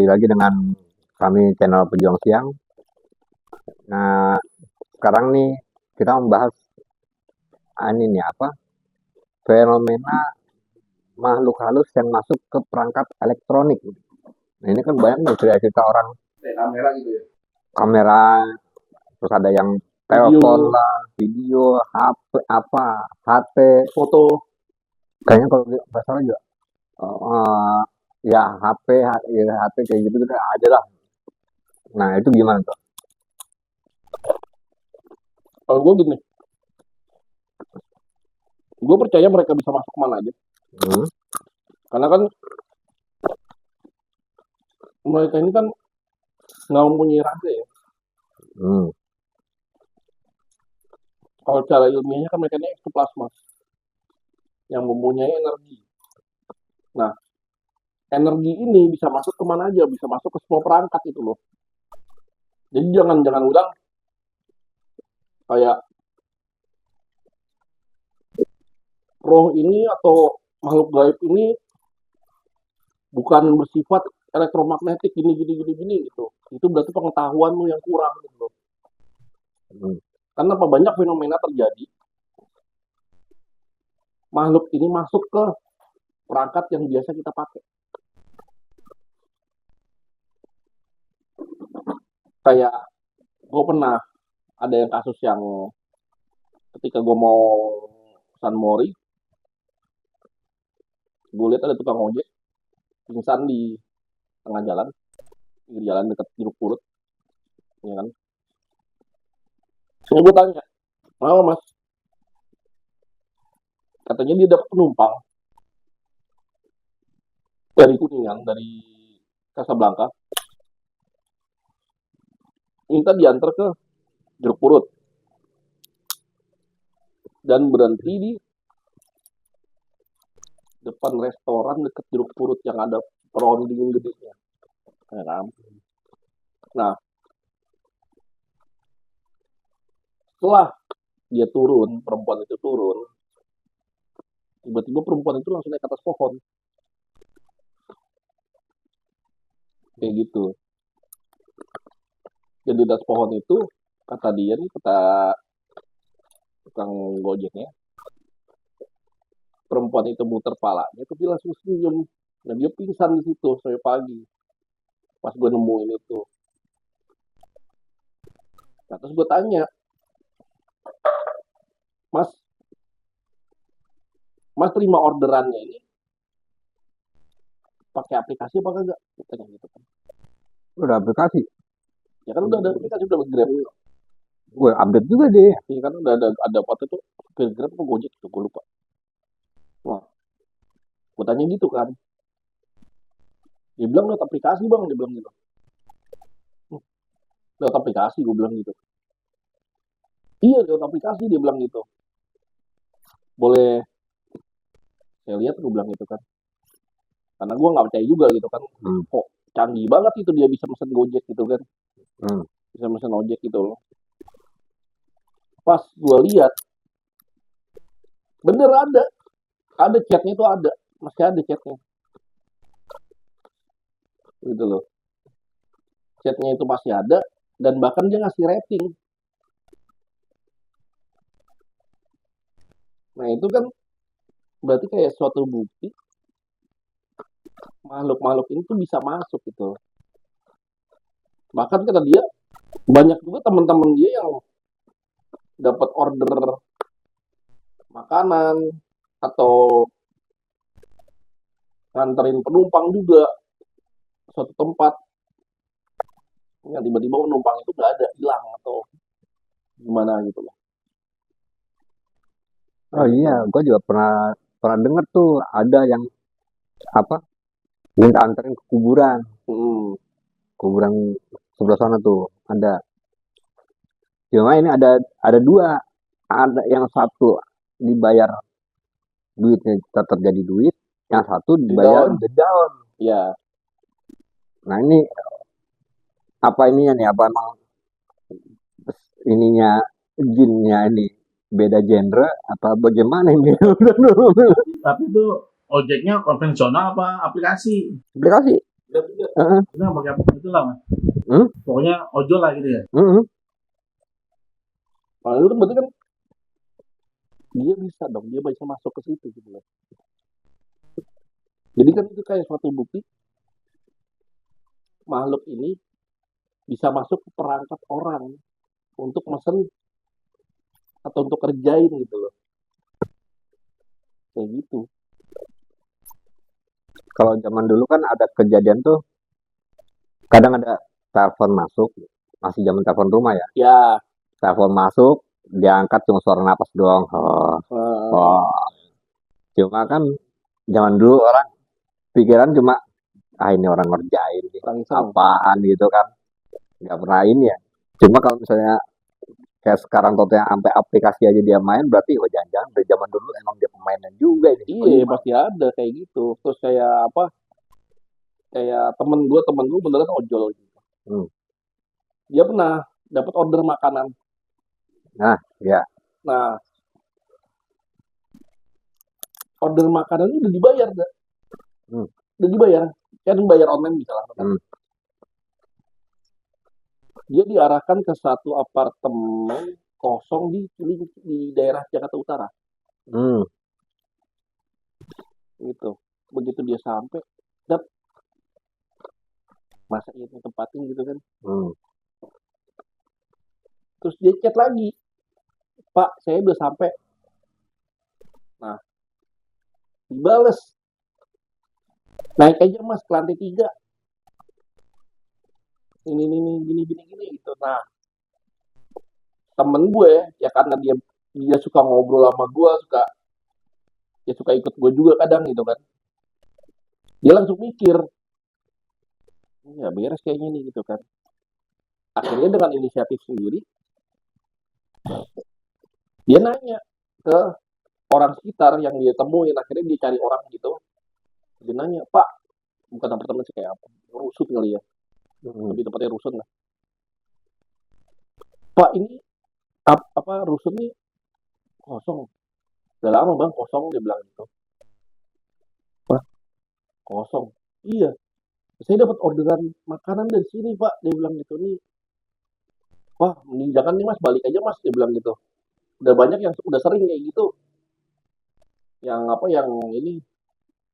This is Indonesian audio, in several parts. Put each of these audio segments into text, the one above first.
kembali lagi dengan kami channel Pejuang Siang. Nah, sekarang nih kita membahas ini nih fenomena makhluk halus yang masuk ke perangkat elektronik. Nah, ini kan banyak nih cerita orang kayak kamera gitu ya. kamera, terus ada yang telepon lah, video, HP HP, Foto. kayaknya kalau nggak salah juga ya HP kayak gitu ada lah. Nah, itu gimana tuh? Kalau gue gini, gue percaya mereka bisa masuk kemana aja. Karena kan mereka ini kan nggak mempunyai raga ya. Kalau cara ilmiahnya kan mereka ini ektoplasma yang mempunyai energi. Nah, energi ini bisa masuk kemana aja, bisa masuk ke semua perangkat itu loh. Jadi jangan bilang kayak roh ini atau makhluk gaib ini bukan bersifat elektromagnetik gini gitu. Itu berarti pengetahuanmu yang kurang gitu loh. Karena apa, banyak fenomena terjadi, makhluk ini masuk ke perangkat yang biasa kita pakai. Kayak gue pernah ada yang kasus yang ketika gue mau San Mori, gue lihat ada tukang ojek pingsan di tengah jalan, pinggir jalan dekat Jeruk Purut, ya kan? Terus gue tanya, kenapa mas? Katanya dia dapat penumpang dari Kuningan, dari Casablanca, minta diantar ke Jeruk Purut dan berhenti di depan restoran dekat Jeruk Purut yang ada pohon dingin gedenya, ya kan? Nah, setelah dia turun, perempuan itu turun, tiba-tiba perempuan itu langsung naik ke atas pohon, kayak gitu. Dan di atas pohon itu, kata dia nih, kata tukang gojeknya, perempuan itu muter palanya, itu dia langsung senyum. Dan dia pingsan di situ sampai pagi. Pas gue nemuin itu. Nah, terus gue tanya, Mas terima orderannya ini pakai aplikasi apa enggak? Tanya gitu kan. Udah aplikasi? Ya kan udah ada aplikasi, udah Grab. Gue update juga deh. Iya kan udah ada apa itu Grab atau Gojek itu, gue lupa. Nah, gue tanya gitu kan. Dia bilang lewat aplikasi bang, dia bilang gitu. Lewat aplikasi, gue bilang gitu. Iya lewat aplikasi, dia bilang gitu. Boleh saya lihat, gue bilang gitu kan. Karena gue nggak percaya juga gitu kan. Kok canggih banget itu dia bisa mesen Gojek gitu kan. Bisa mesen ojek gitu loh. Pas gue lihat, bener ada chatnya itu, ada, masih ada chatnya gitu loh. Chatnya itu masih ada, dan bahkan dia ngasih rating. Nah itu kan berarti kayak suatu bukti makhluk-makhluk ini tuh bisa masuk gitu. Bahkan kata dia, banyak juga teman-teman dia yang dapat order makanan atau nganterin penumpang juga suatu tempat, yang tiba-tiba penumpang itu nggak ada, hilang atau gimana gitu loh. Oh iya, gue juga pernah dengar tuh ada yang minta anterin ke kuburan. Kuburan sebelah sana tuh ada. Cuma ini ada dua, ada yang satu dibayar duitnya tetap jadi duit, yang satu dibayar Di daun. Ya. Nah ini apa ininya nih, apa emang ininya jinnya ini beda genre apa bagaimana ini? Tapi itu ojeknya konvensional apa aplikasi? Aplikasi. Heeh. Kita nggak pakai apa itu lah, Mas. Hmm? Pokoknya ojol lah gitu ya. Heeh. Nah, itu kan berarti kan dia bisa dong, dia bisa masuk ke situ gitu loh. Jadi kan itu kayak suatu bukti makhluk ini bisa masuk ke perangkat orang untuk mesen atau untuk kerjain gitu loh. Kayak gitu. Kalau zaman dulu kan ada kejadian tuh, kadang ada telepon masuk, masih zaman telepon rumah ya. Ya, Telepon masuk, diangkat cuma suara napas doang. Oh, eh, oh. Cuma kan zaman dulu orang pikiran cuma, ah ini orang ngerjain nih, orang iseng. apaan gitu kan. Nggak pernah ini ya. Cuma kalau misalnya kayak sekarang Toto yang sampai aplikasi aja dia main, berarti wah jangan-jangan dari zaman dulu emang dia pemainan juga ini. Oh, Iya, iya, pasti ada kayak gitu. Terus kayak apa? Kayak temen gue beneran ojol gitu. Hmm. Dia pernah dapat order makanan. Nah, ya. Nah, order makanan itu udah dibayar, dah. Hmm. Udah dibayar. Kan bayar online bisa lah. Hmm. Dia diarahkan ke satu apartemen kosong di daerah Jakarta Utara. Hmm. Gitu. Begitu dia sampai, dap, masa ini tempatin gitu kan. Hmm. Terus dia chat lagi, Pak, saya udah sampai. Nah, dibales, naik aja mas ke lantai 3. Ini gini gitu. Nah, temen gue ya karena dia suka ngobrol sama gue, dia suka ikut gue juga kadang gitu kan. Dia langsung mikir, ya beres kayaknya nih gitu kan. Akhirnya dengan inisiatif sendiri, dia nanya ke orang sekitar yang dia temuin. Akhirnya dia cari orang gitu. Dia nanya, Pak, bukan apartemen sih kayak apa? Rusut kali ya. Hmm. Lebih tepatnya rusun lah. Pak, ini apa rusun nih kosong. Udah lama bang kosong, dia bilang gitu. Wah, kosong. Iya, saya dapat orderan makanan dari sini pak, dia bilang gitu nih. Wah, mending jangan nih mas, balik aja mas, dia bilang gitu. Udah banyak yang udah sering kayak gitu. Yang apa yang ini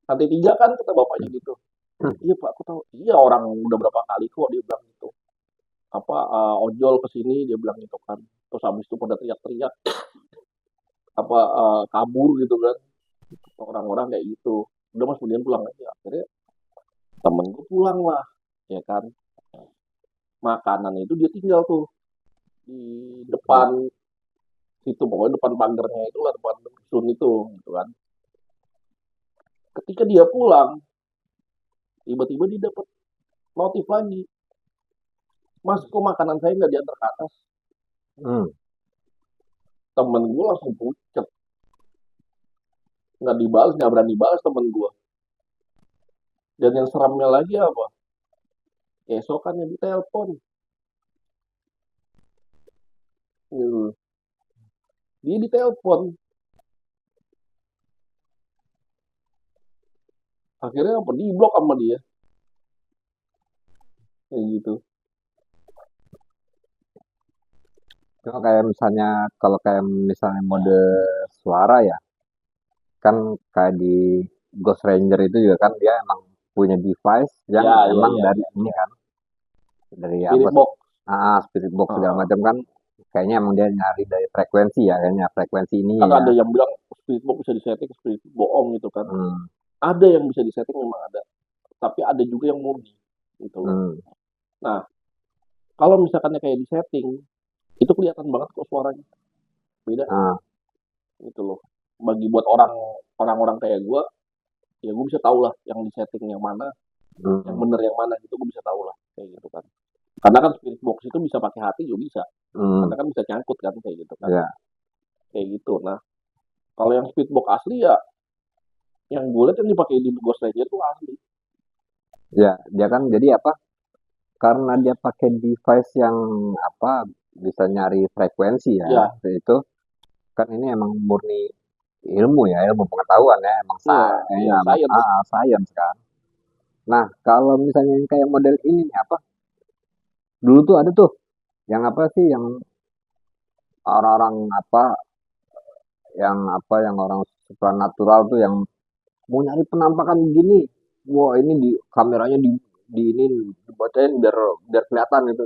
lantai 3 kan kata bapaknya gitu. Iya pak, aku tahu. Iya orang udah berapa kali kok dia bilang gitu. Apa ojol ke sini dia bilang gitu kan. Terus habis itu pada teriak-teriak apa kabur gitu kan. Orang-orang kayak gitu. Udah mas kemudian pulang aja. Akhirnya temen gue pulang lah, ya kan. Makanan itu dia tinggal tuh di Ya. depan situ, pokoknya depan pagernya itu lah, depan sun itu gitu kan. Ketika dia pulang, tiba-tiba dia dapat notif lagi, mas kok makanan saya nggak diantar ke atas. Hmm. Temen gue langsung pucet, nggak dibalas, nggak berani balas temen gue. Dan yang seramnya lagi apa, esokannya ditelepon gitu. Dia ditelepon, akhirnya apa, di blok sama dia kayak gitu. Cuma kayak misalnya, kalau kayak misalnya mode suara ya, kan kayak di Ghost Ranger itu juga kan dia emang punya device yang Ya ya emang ya dari ya, ini kan, dari apa spirit box. spirit box segala Ah, macam kan, kayaknya emang dia nyari dari frekuensi ya, kayaknya frekuensi ini kan ya. ada yang bilang spirit box bisa disetting, spirit bohong gitu kan. Hmm. Ada yang bisa disetting memang ada, tapi ada juga yang murni gitu loh. Hmm. Nah, kalau misalkannya kayak disetting, itu kelihatan banget kok suaranya beda Nah. gitu loh. Bagi buat orang-orang kayak gue, ya gue bisa tahu lah yang disetting yang mana, yang Hmm. bener yang mana gitu, gue bisa tahu lah kayak gitu kan. Karena kan spirit box itu bisa pakai hati juga bisa, Hmm. karena kan bisa nyangkut kan kayak gitu kan, Ya. kayak gitu. Nah, kalau yang spirit box asli ya, yang gue lihat yang dipakai di Ghost Ranger itu asli. Ya, dia kan jadi apa? Karena dia pakai device yang apa, bisa nyari frekuensi ya. Ya, Itu kan ini emang murni ilmu ya, ilmu pengetahuan ya, emang iya, iya, emang science. science kan. Nah, kalau misalnya yang kayak model ini nih apa? Dulu tuh ada tuh yang apa sih yang orang-orang apa yang orang supranatural tuh yang mau nyari penampakan gini. Wah, ini di kameranya di ini dibacain biar biar kelihatan gitu.